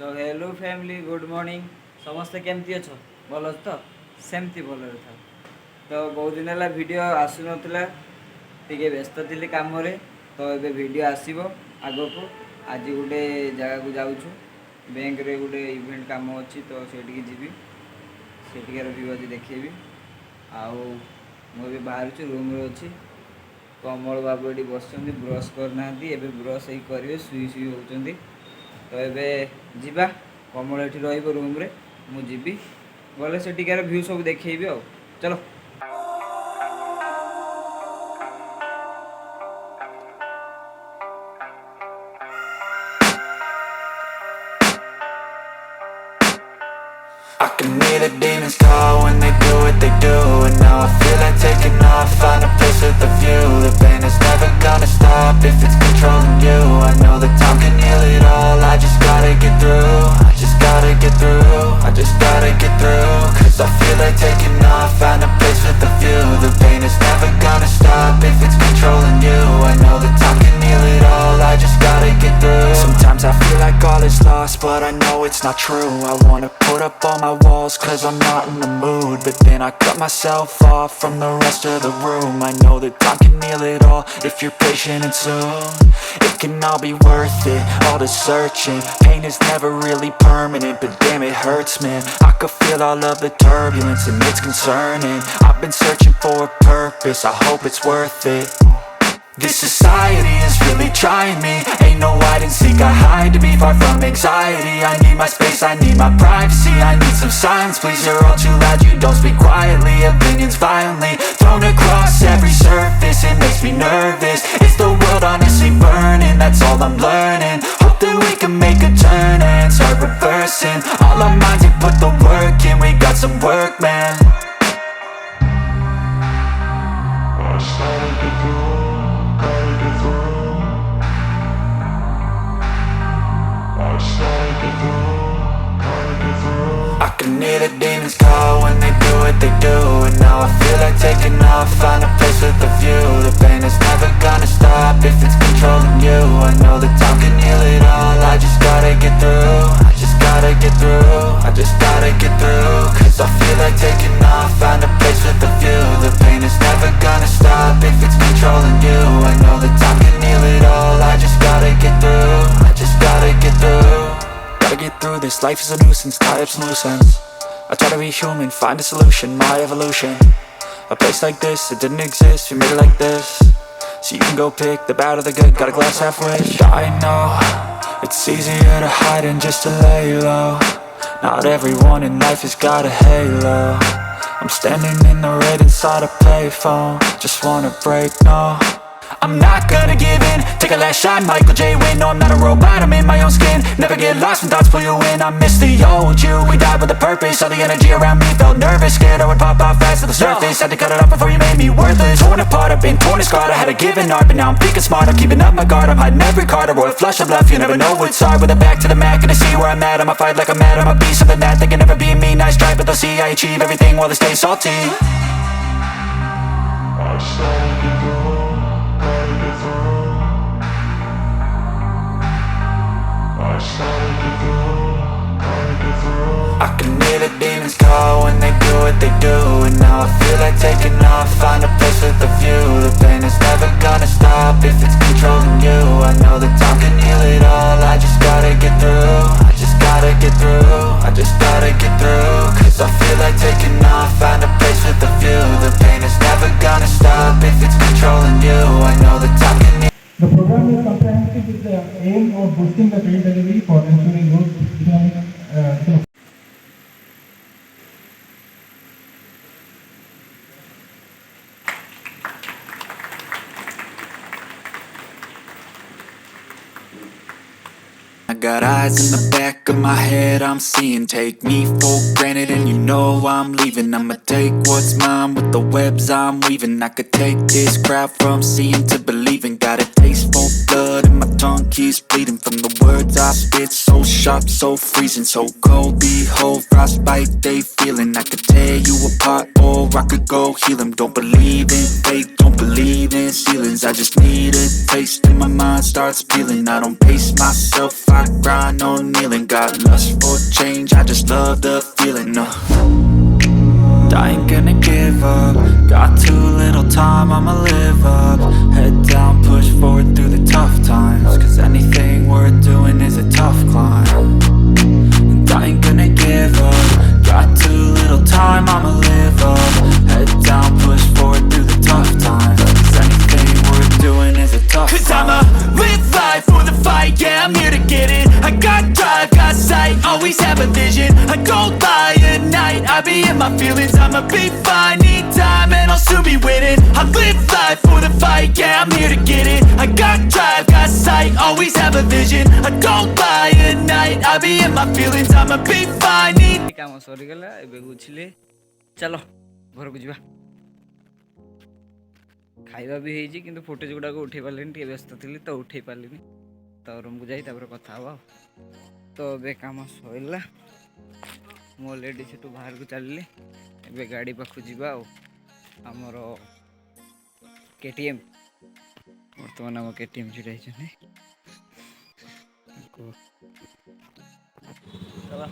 So hello family good morning समस्ते केमती अच्छ भल तो सेमती भल था तो बहुत दिन है वीडियो आसु नथिला टिके व्यस्त थी काम रे तो ये वीडियो आसीबो आगो को आज गोटे जगह को जाऊँ बैंक रे गोटे इवेंट काम अच्छी तो सेठी जीवी सेठिकार व्यू आज देखेबी आउ मुझे बाहर रूम रे अच्छी कमल बाबू ये बस ब्रश करना ब्रश ही करेंगे शुई शुई होती तो ये जीवा कमल ये रूम रे मुझे गले सेठिकार व्यू सब देखेबी आ चलो। I can hear the demons call when they do what they do. And now I feel like taking off, find a place with a view. The pain is never gonna stop if it's controlling you. I know that time can heal it all, I just gotta get through. I just gotta get through, I just gotta get through. Cause I feel like taking off, find a place with a view. The pain is never gonna stop if it's controlling you. I know that time can heal it all, I just gotta get through. Sometimes I feel like all is lost, but I know it's not true. I wanna put up all my walls cause I'm not in the mood, but then I cut myself off from the rest of the room. I know that time can heal it all if you're patient and soon it can all be worth it, all the searching. Pain is never really permanent, but damn it hurts, man. I could feel all of the turbulence and it's concerning. I've been searching for a purpose, I hope it's worth it. This society is really trying me. Ain't no hide and seek, I hide to be far from anxiety. I need my space, I need my privacy. I need some silence, please, you're all too loud. You don't speak quietly, opinions violently thrown across every surface. It makes me nervous, it's the world honestly burning. That's all I'm learning, hope that we can make a turn and start reversing. All our minds, we put the work in, we got some work, man. I can hear the demons call when they do what they do. And now I feel like taking off, find a place with a view. The pain is never gonna stop if it's controlling you. I know that time can heal it all, I just gotta get through. I just gotta get through, I just gotta get through. Cause I feel like taking off, find a place with a view. The pain is never gonna stop if it's controlling you. I know that time can heal it all, I just gotta get through. I just gotta get through. Gotta get through this, life is a nuisance, tie up some loose ends. I try to be human, find a solution, my evolution. A place like this, it didn't exist, we made it like this. So you can go pick the bad or the good, got a glass halfway. I know, it's easier to hide than just to lay low. Not everyone in life has got a halo. I'm standing in the red inside a payphone. Just wanna break, no, I'm not gonna give in. Take a last shot, Michael J. Win. No, I'm not a robot, I'm in my own skin. Never get lost when thoughts pull you in. I miss the old you, we died with a purpose. All the energy around me felt nervous, scared I would pop off fast to the surface. Had to cut it off before you made me worthless. Torn apart, I've been torn and scarred. I had a given art, but now I'm thinking smart. I'm keeping up my guard, I'm hiding every card. A royal flush of left, you never know what's hard. With a back to the mat, gonna see where I'm at. I'ma fight like I'm mad, I'ma be something that they can never be me. Nice try, but they'll see I achieve everything while they stay salty. I can hear the demons call when they do what they do. And now I feel like taking off, find a place with a view. The pain is never gonna stop if it's controlling you. I know that time can heal it all, I just gotta get through. I just gotta get through, I just gotta get through. Cause I feel like taking off, find a place with a view. The pain is never gonna stop if it's controlling you. I know that time can heal. The program is comprehensive with the aim of boosting the field delivery for ensuring good economic development. I got eyes in the back of my head, I'm seeing. Take me for granted and you know I'm leaving. I'ma take what's mine with the webs I'm weaving. I could take this crowd from seeing to believing. Got a taste for blood in my tongue, keeps bleeding from the words I spit. So sharp, so freezing, so cold. Behold, frostbite they feeling. I could tear you apart or I could go heal them. Don't believe in fate, don't believe in ceilings. I just need a taste and my mind starts peeling. I don't pace myself, I grind on kneeling. Got lust for change, I just love the feeling. I ain't gonna give up. Got too little time, I'ma live up. Head down, push forward through the tough times. Cause anything worth doing is a tough climb. And I ain't gonna give up. Got too little time, I'ma live up. Head down, push forward through the tough times. Cause anything worth doing is a tough climb. Cause I'ma live life for the fight, yeah, I'm here to get it. I got drive, got sight, always have a vision. I don't lie at night, I be in my feelings. I'ma be fine, need time and I'll soon be winning. I live life for the fight, yeah, I'm here to get it. I got drive, got sight, always have a vision. I don't lie at night, I be in my feelings. I'ma be fine, need काम सरीगला एबे गुछिले चलो घर को जीवा खाइबा भी hazy किंतु footage गुडा को उठे पारलेनी टे व्यस्त थिली तो उठे पारलेनी तो रूम को जाई तापर कथा हवा तो एबे काम सइला मो लेडी सेटू बाहर को चलले एबे गाड़ी पाखु जीवा हमर केटीएम वर्तमान हम केटीएम जुड़ाई छने चला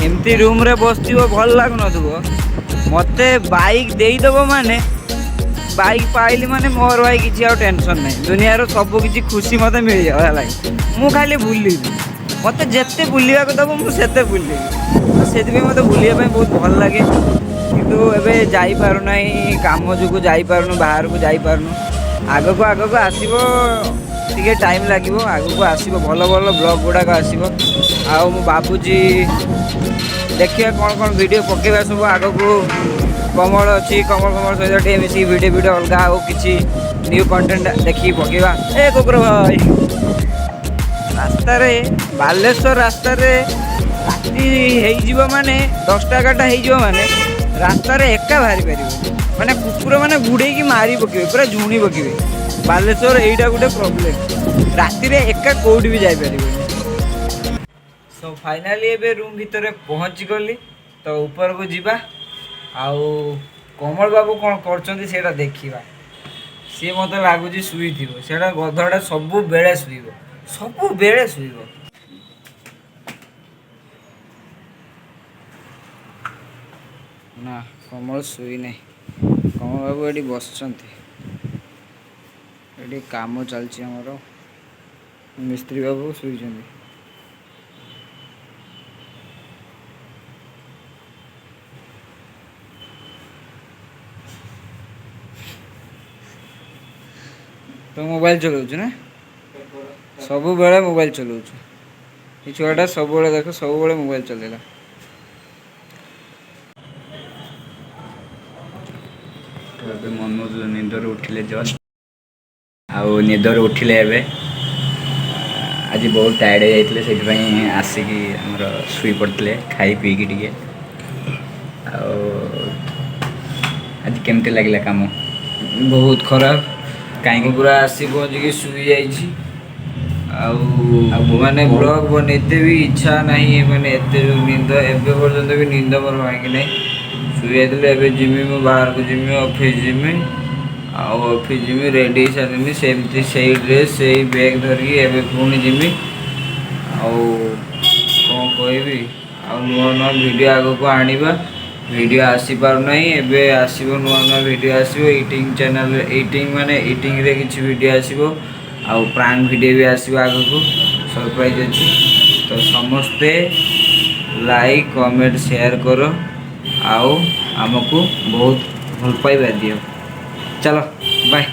एमती रूम रे बसथिबो भल लागुनथबो मते बाइक देइदबो माने बाइक पाइली माने मोर भाई किछि आ टेंशन नै दुनिया रो सब किछि खुशी मते मिल जाय हला मु खाली बुल्ली मते जेते बुलिया को दबो मु सेते बुल्ली सेति में मते बुलिया पय बहुत भल लागे किंतु एबे जाई पारु नै काम जुगु जाई पारुनु बाहर को जाई पारुनु आगो को आसीबो टिके टाइम लागिबो आगो को आसीबो भलो भलो ब्लॉग गुडा को आसीबो आ मु बाबूजी देखिए कौन कौन वीडियो पकेबा सब आग को कमल अच्छी कमल सहित मिसी वीडियो अलग हो किसी न्यू कंटेंट देखी पकेबा ए कुकुर भाई रास्ता रे बालेश्वर रास्ता रे राति माने 10टा 11टा माने रास्ता रे एका बाहरी पार माने कुकुर माने गुड़े की मारी पकेबे पूरा झुणी पकेबे बालेश्वर एटा गोटे प्रॉब्लम राति रे एका कोड भी जाई पारिबे सो फाइनाली एबे रूम भीतर पहुँची गली तो ऊपर को जीवा आउ कमल बाबू कौन करछंती सेटा देखिबा सी मते लागुची सुई थिबो सेटा गधड़ा सब बेले सुईबो ना कमल सुई नहीं कमल बाबू एडी बसछंती एडी काम चलछि हमरो मिस्त्री बाबू सुईछंती तो मोबाइल चलाऊँ ना सब बेले मोबाइल चलाऊँ ये छुआटा सब देख सब मोबाइल चलेगा तो मनोज निदर उठिले जस्ट आउ निदर उठिले एबे आज बहुत टायर्ड हो जाते से आसिकी आमर शुई पड़ते खाई पीकी टे आज केमती लगे काम बहुत खराब कहीं पूरा आसी पहुँचिकी शुई जाइए माने ब्लॉग बनते भी इच्छा नहीं माने एत निंद एवं पर्यंत भी निंद मोर भांगी ना शुई जाते जिमी मो बाहर को Jimmy office Jimmy office Jimmy ready सारे सेमती से ड्रेस से बैग धरिकी एवं पुणी जिमी कौन कहबी नुआ नुआ वीडियो आग को आनिबा वीडियो आसी पार नहीं एबे आसीबो नुआ नुआ वीडियो आसीबो ईटिंग चैनल ईटिंग माने ईटिंग रे किछि वीडियो आसीबो आ प्रैंक वीडियो भी आसीबो आगो को सरप्राइज अछि तो समस्ते लाइक कमेंट शेयर करो आउ हमको बहुत भल पाइबा दियो चलो बाय।